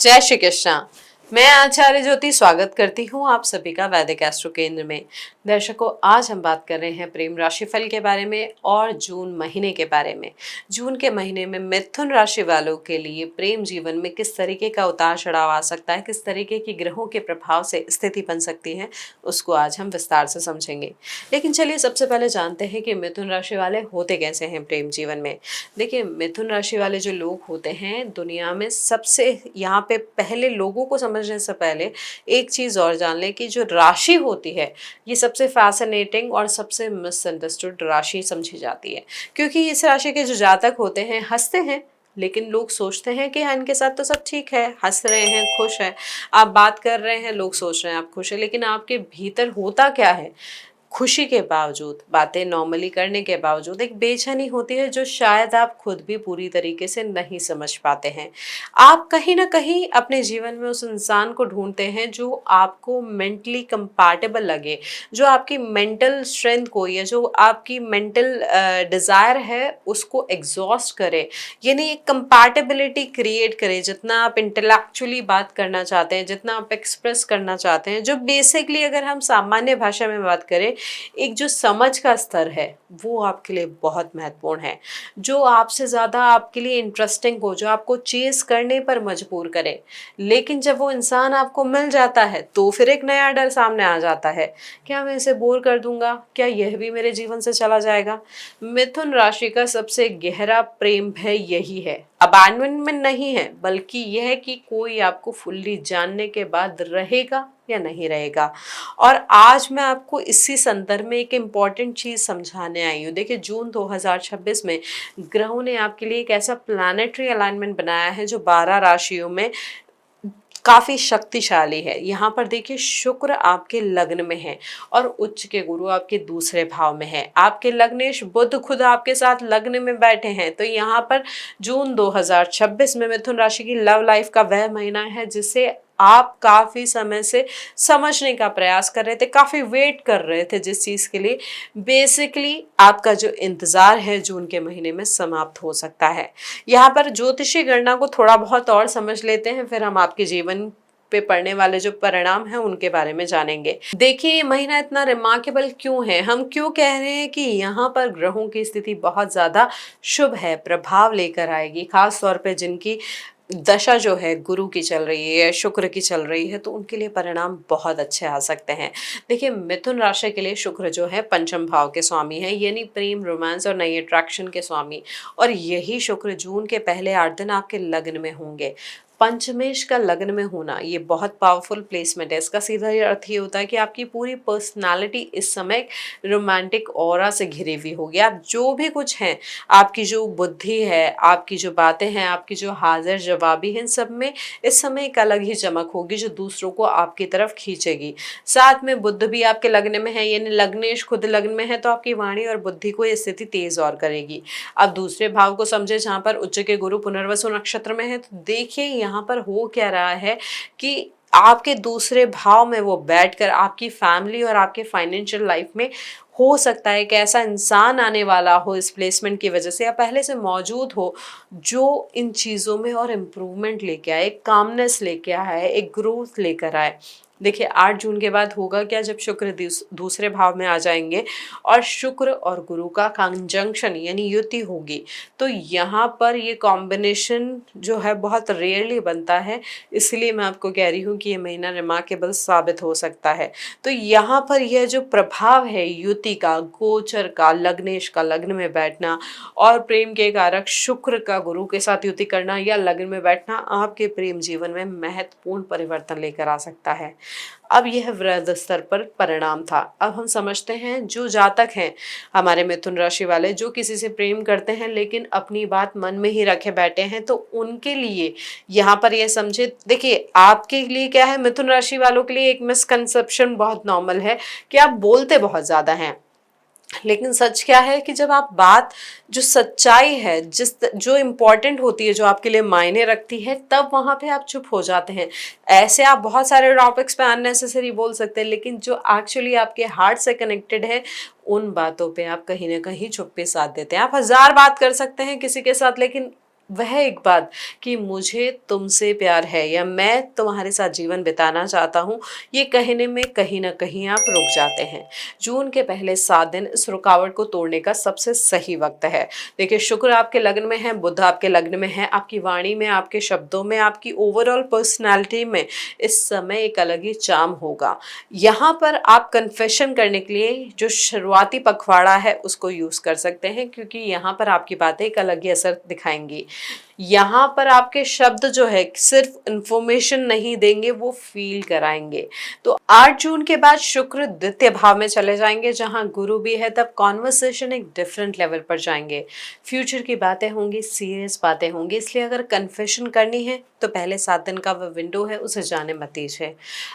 जय श्री कृष्णा। मैं आचार्य ज्योति स्वागत करती हूँ आप सभी का वैदिक एस्ट्रो केंद्र में। दर्शकों, आज हम बात कर रहे हैं प्रेम राशिफल के बारे में और जून महीने के बारे में। जून के महीने में मिथुन राशि वालों के लिए प्रेम जीवन में किस तरीके का उतार चढ़ाव आ सकता है, किस तरीके की ग्रहों के प्रभाव से स्थिति बन सकती है, उसको आज हम विस्तार से समझेंगे। लेकिन चलिए सबसे पहले जानते हैं कि मिथुन राशि वाले होते कैसे हैं प्रेम जीवन में। देखिए, मिथुन राशि वाले जो लोग होते हैं दुनिया में सबसे, यहाँ पे पहले लोगों को समझने से पहले एक चीज और जान लें कि जो राशि होती है ये सबसे फैसिनेटिंग और सबसे मिसअंडरस्टूड राशि समझी जाती है। क्योंकि इस राशि के जो जातक होते हैं हंसते हैं, लेकिन लोग सोचते हैं कि हाँ, इनके साथ तो सब ठीक है, हंस रहे हैं, खुश है। आप बात कर रहे हैं, लोग सोच रहे हैं आप खुश है, लेकिन आपके भीतर होता क्या है। खुशी के बावजूद, बातें नॉर्मली करने के बावजूद एक बेचैनी होती है जो शायद आप खुद भी पूरी तरीके से नहीं समझ पाते हैं। आप कहीं ना कहीं अपने जीवन में उस इंसान को ढूंढते हैं जो आपको मेंटली कंपैटिबल लगे, जो आपकी मेंटल स्ट्रेंथ को या जो आपकी मेंटल डिज़ायर है उसको एग्जॉस्ट करे, यानी एक कंपैटिबिलिटी क्रिएट करे। जितना आप इंटेलेक्चुअली बात करना चाहते हैं, जितना आप एक्सप्रेस करना चाहते हैं, जो बेसिकली अगर हम सामान्य भाषा में बात करें, एक जो समझ का स्तर है वो आपके लिए बहुत महत्वपूर्ण है। जो आपसे ज़्यादा आपके लिए इंटरेस्टिंग हो, जो आपको चेस करने पर मजबूर करे। लेकिन जब वो इंसान आपको मिल जाता है तो फिर एक नया डर सामने आ जाता है, क्या मैं इसे बोर कर दूंगा, क्या यह भी मेरे जीवन से चला जाएगा। मिथुन राशि का सबसे गहरा प्रेम भय यही है, अबैंडनमेंट नहीं है, बल्कि यह है कि कोई आपको फुल्ली जानने के बाद रहेगा या नहीं रहेगा। और आज मैं आपको इसी संदर्भ में एक इम्पॉर्टेंट चीज़ समझाने आई हूँ। देखिए, जून 2026 में ग्रहों ने आपके लिए एक ऐसा प्लानेटरी अलाइनमेंट बनाया है जो 12 राशियों में काफी शक्तिशाली है। यहाँ पर देखिए, शुक्र आपके लग्न में है और उच्च के गुरु आपके दूसरे भाव में है। आपके लग्नेश बुध खुद आपके साथ लग्न में बैठे हैं। तो यहाँ पर जून 2026 में मिथुन राशि की लव लाइफ का वह महीना है जिसे आप काफी समय से समझने का प्रयास कर रहे थे, काफी वेट कर रहे थे जिस चीज के लिए। बेसिकली आपका जो इंतजार है जून के महीने में समाप्त हो सकता है। यहाँ पर ज्योतिषी गणना को थोड़ा बहुत और समझ लेते हैं, फिर हम आपके जीवन पे पड़ने वाले जो परिणाम हैं उनके बारे में जानेंगे। देखिए, ये महीना इतना रिमार्केबल क्यों है, हम क्यों कह रहे हैं कि यहाँ पर ग्रहों की स्थिति बहुत ज्यादा शुभ है, प्रभाव लेकर आएगी। खास तौर पे जिनकी दशा जो है गुरु की चल रही है, शुक्र की चल रही है, तो उनके लिए परिणाम बहुत अच्छे आ सकते हैं। देखिए, मिथुन राशि के लिए शुक्र जो है पंचम भाव के स्वामी है, यानी प्रेम, रोमांस और नई अट्रैक्शन के स्वामी। और यही शुक्र जून के पहले 8 दिन आपके लग्न में होंगे। पंचमेश का लग्न में होना ये बहुत पावरफुल प्लेसमेंट है। इसका सीधा अर्थ ये होता है कि आपकी पूरी पर्सनालिटी इस समय रोमांटिक ऑरा से घिरी हुई होगी। आप जो भी कुछ हैं, आपकी जो बुद्धि है, आपकी जो बातें हैं, आपकी जो हाजिर जवाबी है, इन सब में इस समय एक अलग ही चमक होगी जो दूसरों को आपकी तरफ खींचेगी। साथ में बुध भी आपके लग्न में है, यानी लग्नेश खुद लग्न में है, तो आपकी वाणी और बुद्धि को ये स्थिति तेज और करेगी। अब दूसरे भाव को समझे, जहाँ पर उच्च के गुरु पुनर्वसु नक्षत्र में है, तो देखिए यहाँ पर हो क्या रहा है कि आपके दूसरे भाव में वो बैठकर आपकी फैमिली और आपके फाइनेंशियल लाइफ में हो सकता है कि ऐसा इंसान आने वाला हो इस प्लेसमेंट की वजह से या पहले से मौजूद हो, जो इन चीज़ों में और इम्प्रूवमेंट लेके आए, एक कामनेस लेके आए, एक ग्रोथ लेकर आए। देखिए, 8 जून के बाद होगा क्या, जब शुक्र दूसरे भाव में आ जाएंगे और शुक्र और गुरु का कंजंक्शन यानी युति होगी। तो यहाँ पर ये कॉम्बिनेशन जो है बहुत रेयरली बनता है, इसलिए मैं आपको कह रही हूँ कि ये महीना रिमार्केबल साबित हो सकता है। तो यहाँ पर यह जो प्रभाव है युति का, गोचर का, लग्नेश का लग्न में बैठना और प्रेम के कारक शुक्र का गुरु के साथ युति करना या लग्न में बैठना, आपके प्रेम जीवन में महत्वपूर्ण परिवर्तन लेकर आ सकता है। अब यह वृहद स्तर पर परिणाम था। अब हम समझते हैं जो जातक हैं हमारे मिथुन राशि वाले, जो किसी से प्रेम करते हैं लेकिन अपनी बात मन में ही रखे बैठे हैं, तो उनके लिए यहाँ पर यह समझे। देखिए, आपके लिए क्या है, मिथुन राशि वालों के लिए एक मिसकंसेप्शन बहुत नॉर्मल है कि आप बोलते बहुत ज्यादा हैं। लेकिन सच क्या है कि जब आप बात, जो सच्चाई है, जो इम्पोर्टेंट होती है, जो आपके लिए मायने रखती है, तब वहां पे आप चुप हो जाते हैं। ऐसे आप बहुत सारे टॉपिक्स पे अननेसेसरी बोल सकते हैं, लेकिन जो एक्चुअली आपके हार्ट से कनेक्टेड है उन बातों पे आप कहीं ना कहीं चुप्पी साध देते हैं। आप 1000 बात कर सकते हैं किसी के साथ, लेकिन वह एक बात कि मुझे तुमसे प्यार है या मैं तुम्हारे साथ जीवन बिताना चाहता हूँ, ये कहने में कहीं न कहीं आप रुक जाते हैं। जून के पहले 7 दिन इस रुकावट को तोड़ने का सबसे सही वक़्त है। देखिए, शुक्र आपके लग्न में है, बुध आपके लग्न में है, आपकी वाणी में, आपके शब्दों में, आपकी ओवरऑल पर्सनैलिटी में इस समय एक अलग ही चार्म होगा। यहाँ पर आप कन्फेशन करने के लिए जो शुरुआती पखवाड़ा है उसको यूज़ कर सकते हैं, क्योंकि यहाँ पर आपकी बातें एक अलग ही असर दिखाएँगी। यहाँ पर आपके शब्द जो है सिर्फ इंफॉर्मेशन नहीं देंगे, वो फील कराएंगे। तो 8 जून के बाद शुक्र द्वितीय भाव में चले जाएंगे जहां गुरु भी है, तब कॉन्वर्सेशन एक डिफरेंट लेवल पर जाएंगे। फ्यूचर की बातें होंगी, सीरियस बातें होंगी, इसलिए अगर कन्फेशन करनी है तो पहले 7 दिन का वो विंडो है, उसे जाने मत दीजिए।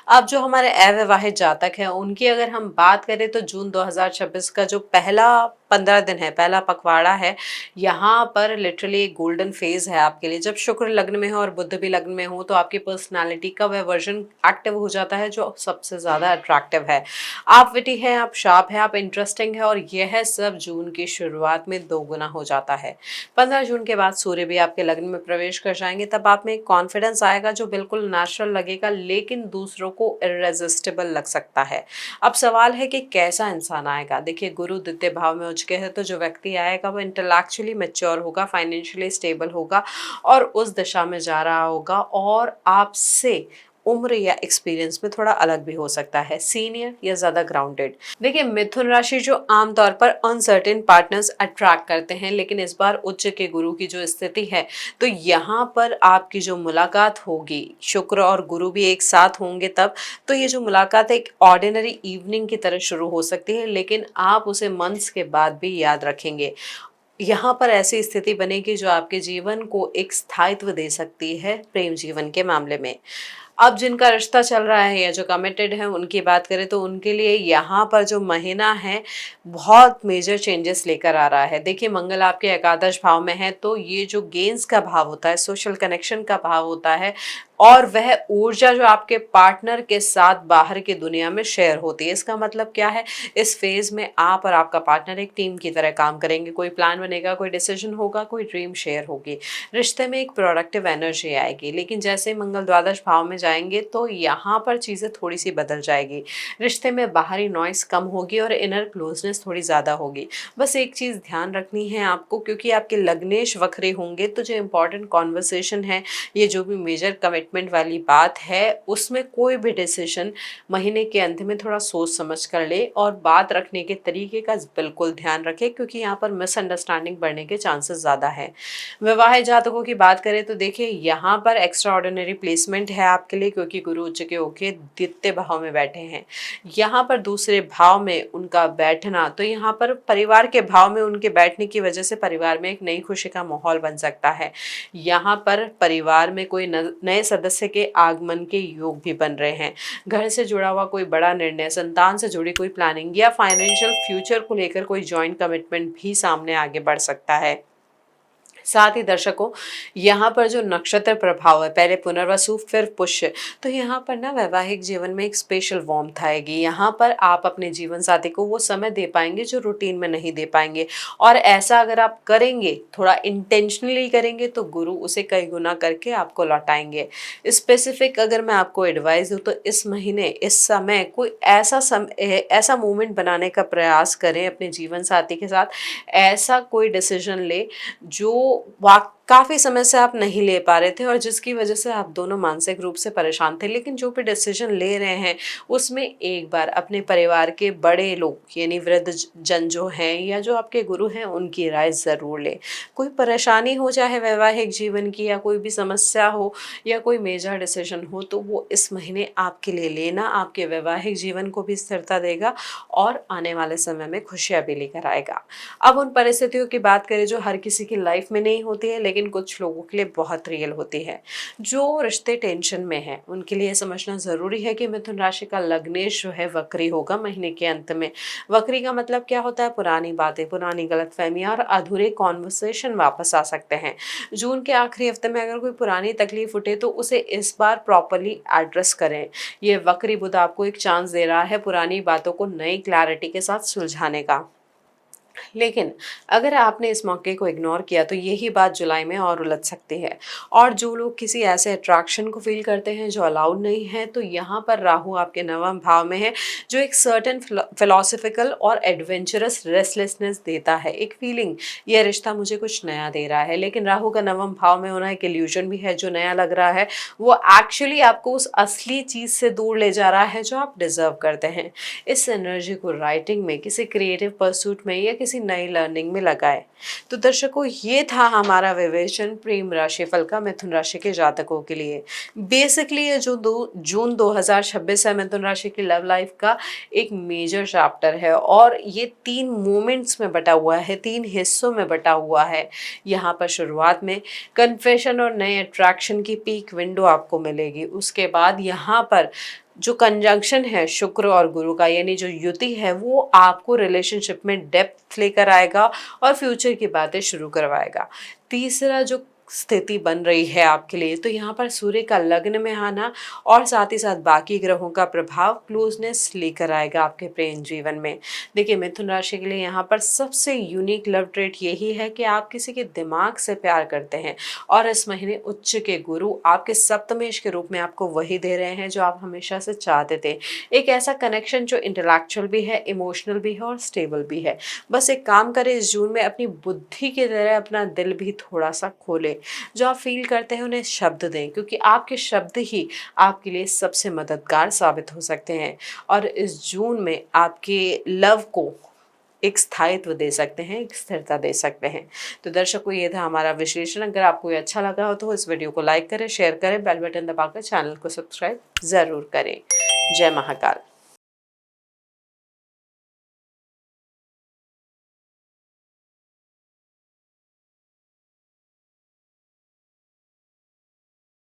अब जो हमारे अविवाहित जातक हैं उनकी अगर हम बात करें तो जून 2026 का जो पहला 15 दिन है, पहला पखवाड़ा है, यहाँ पर लिटरली एक गोल्डन फेज है आपके लिए। जब शुक्र लग्न में हो और बुध भी लग्न में हो तो आपकी पर्सनालिटी का वह वर्जन एक्टिव हो जाता है जो सबसे ज़्यादा अट्रैक्टिव है। आप विटी हैं, आप शार्प हैं, आप इंटरेस्टिंग है, और यह सब जून की शुरुआत में दोगुना हो जाता है। 15 जून के बाद सूर्य भी आपके लग्न में प्रवेश कर जाएंगे, तब आप में एक कॉन्फिडेंस आएगा जो बिल्कुल नेचुरल लगेगा, लेकिन दूसरों को इरेजिस्टिबल लग सकता है। अब सवाल है कि कैसा इंसान आएगा। देखिए, गुरु द्वितीय भाव में उच्च के है, तो जो व्यक्ति आएगा वो इंटेलेक्चुअली मैच्योर होगा, फाइनेंशियली स्टेबल होगा और उस दिशा में जा रहा होगा, और आपसे उम्र या एक्सपीरियंस में थोड़ा अलग भी हो सकता है, सीनियर या ज्यादा ग्राउंडेड। देखिए, मिथुन राशि जो आमतौर पर अनसर्टेन पार्टनर्स अट्रैक्ट करते हैं, लेकिन इस बार उच्च के गुरु की जो स्थिति है, तो यहाँ पर आपकी जो मुलाकात होगी, शुक्र और गुरु भी एक साथ होंगे तब, तो ये जो मुलाकात है एक ऑर्डिनरी इवनिंग की तरह शुरू हो सकती है, लेकिन आप उसे मंथ्स के बाद भी याद रखेंगे। यहाँ पर ऐसी स्थिति बनेगी जो आपके जीवन को एक स्थायित्व दे सकती है प्रेम जीवन के मामले में। अब जिनका रिश्ता चल रहा है या जो कमिटेड है उनकी बात करें तो उनके लिए यहाँ पर जो महीना है बहुत मेजर चेंजेस लेकर आ रहा है। देखिए, मंगल आपके एकादश भाव में है, तो ये जो गेन्स का भाव होता है, सोशल कनेक्शन का भाव होता है, और वह ऊर्जा जो आपके पार्टनर के साथ बाहर की दुनिया में शेयर होती है। इसका मतलब क्या है, इस फेज में आप और आपका पार्टनर एक टीम की तरह काम करेंगे, कोई प्लान बनेगा, कोई डिसीजन होगा, कोई ड्रीम शेयर होगी, रिश्ते में एक प्रोडक्टिव एनर्जी आएगी। लेकिन जैसे मंगल द्वादश भाव में जाएंगे तो यहाँ पर चीज़ें थोड़ी सी बदल जाएगी, रिश्ते में बाहरी नॉइस कम होगी और इनर क्लोजनेस थोड़ी ज़्यादा होगी। बस एक चीज़ ध्यान रखनी है आपको, क्योंकि आपके लग्नेश वक्री होंगे, तो जो इंपॉर्टेंट कॉन्वर्सेशन है, ये जो भी मेजर कमिटमेंट वाली बात है, उसमें कोई भी डिसीजन महीने के अंत में थोड़ा सोच समझ कर ले, और बात रखने के तरीके का बिल्कुल ध्यान रखें, क्योंकि यहाँ पर मिसअंडरस्टैंडिंग बढ़ने के चांसेस ज़्यादा है। विवाहित जातकों की बात करें तो देखिए, यहाँ पर एक्स्ट्रा ऑर्डिनरी प्लेसमेंट है आपके लिए, क्योंकि गुरु उच्च के होके द्वितीय भाव में बैठे हैं। यहाँ पर दूसरे भाव में उनका बैठना, तो यहाँ पर परिवार के भाव में उनके बैठने की वजह से परिवार में एक नई खुशी का माहौल बन सकता है। यहाँ पर परिवार में कोई नए सदस्य के आगमन के योग भी बन रहे हैं। घर से जुड़ा हुआ कोई बड़ा निर्णय, संतान से जुड़ी कोई प्लानिंग या फाइनेंशियल फ्यूचर को लेकर कोई जॉइंट कमिटमेंट भी सामने आगे बढ़ सकता है। साथ ही दर्शकों, यहाँ पर जो नक्षत्र प्रभाव है, पहले पुनर्वसु फिर पुष्य, तो यहाँ पर ना वैवाहिक जीवन में एक स्पेशल वार्मथ आएगी। यहाँ पर आप अपने जीवन साथी को वो समय दे पाएंगे जो रूटीन में नहीं दे पाएंगे, और ऐसा अगर आप करेंगे, थोड़ा इंटेंशनली करेंगे, तो गुरु उसे कई गुना करके आपको लौटाएंगे। स्पेसिफिक अगर मैं आपको एडवाइस दूँ तो इस महीने, इस समय कोई ऐसा मोमेंट बनाने का प्रयास करें अपने जीवन साथी के साथ, ऐसा कोई डिसीजन ले जो काफ़ी समय से आप नहीं ले पा रहे थे और जिसकी वजह से आप दोनों मानसिक रूप से परेशान थे। लेकिन जो भी डिसीजन ले रहे हैं उसमें एक बार अपने परिवार के बड़े लोग यानी वृद्ध जन जो हैं या जो आपके गुरु हैं उनकी राय ज़रूर लें। कोई परेशानी हो, चाहे वैवाहिक जीवन की या कोई भी समस्या हो या कोई मेजर डिसीजन हो, तो वो इस महीने आपके लिए लेना आपके वैवाहिक जीवन को भी स्थिरता देगा और आने वाले समय में खुशियाँ भी लेकर आएगा। अब उन परिस्थितियों की बात करें जो हर किसी की लाइफ में नहीं होती है, लेकिन कुछ लोगों के लिए बहुत रियल होती है। जो रिश्ते टेंशन में हैं उनके लिए समझना ज़रूरी है कि मिथुन राशि का लग्नेश जो है वक्री होगा महीने के अंत में। वक्री का मतलब क्या होता है? पुरानी बातें, पुरानी गलतफहमियां और अधूरे कॉन्वर्सेशन वापस आ सकते हैं। जून के आखिरी हफ्ते में अगर कोई पुरानी तकलीफ उठे तो उसे इस बार प्रॉपरली एड्रेस करें। ये वक्री बुध आपको एक चांस दे रहा है पुरानी बातों को नई क्लैरिटी के साथ सुलझाने का। लेकिन अगर आपने इस मौके को इग्नोर किया तो यही बात जुलाई में और उलझ सकती है। और जो लोग किसी ऐसे अट्रैक्शन को फील करते हैं जो अलाउड नहीं है, तो यहाँ पर राहु आपके नवम भाव में है, जो एक सर्टेन फिलोसफिकल और एडवेंचरस रेस्टलेसनेस देता है, एक फीलिंग यह रिश्ता मुझे कुछ नया दे रहा है। लेकिन राहु का नवम भाव में होना एक इल्यूजन भी है, जो नया लग रहा है वो एक्चुअली आपको उस असली चीज से दूर ले जा रहा है जो आप डिजर्व करते हैं। इस एनर्जी को राइटिंग में, किसी क्रिएटिव परसूट में या किसी नई लर्निंग में लगाए। तो दर्शकों, ये था हमारा विवेचन प्रेम राशिफल का मिथुन राशि के जातकों के लिए। बेसिकली ये जो जून 2026 है, मिथुन राशि की लव लाइफ का एक मेजर चैप्टर है और ये 3 मोमेंट्स में बटा हुआ है, 3 हिस्सों में बटा हुआ है। यहाँ पर शुरुआत में कन्फेशन और नए अट्रैक्शन की पीक विंडो आपको मिलेगी। उसके बाद यहाँ पर जो कंजंक्शन है शुक्र और गुरु का, यानी जो युति है, वो आपको रिलेशनशिप में डेप्थ लेकर आएगा और फ्यूचर की बातें शुरू करवाएगा। तीसरा जो स्थिति बन रही है आपके लिए, तो यहाँ पर सूर्य का लग्न में आना और साथ ही साथ बाकी ग्रहों का प्रभाव क्लोजनेस लेकर आएगा आपके प्रेम जीवन में। देखिए, मिथुन राशि के लिए यहाँ पर सबसे यूनिक लव ट्रेट यही है कि आप किसी के दिमाग से प्यार करते हैं और इस महीने उच्च के गुरु आपके सप्तमेश के रूप में आपको वही दे रहे हैं जो आप हमेशा से चाहते थे। एक ऐसा कनेक्शन जो इंटेलेक्चुअल भी है, इमोशनल भी है और स्टेबल भी है। बस एक काम करें, इस जून में अपनी बुद्धि की तरह अपना दिल भी थोड़ा सा खोले। जो आप फील करते हैं उन्हें शब्द दें, क्योंकि आपके शब्द ही आपके लिए सबसे मददगार साबित हो सकते हैं और इस जून में आपके लव को एक स्थायित्व दे सकते हैं, एक स्थिरता दे सकते हैं। तो दर्शकों, ये था हमारा विश्लेषण। अगर आपको ये अच्छा लगा हो तो इस वीडियो को लाइक करें, शेयर करें, बेल बटन दबाकर चैनल को सब्सक्राइब ज़रूर करें। जय महाकाल।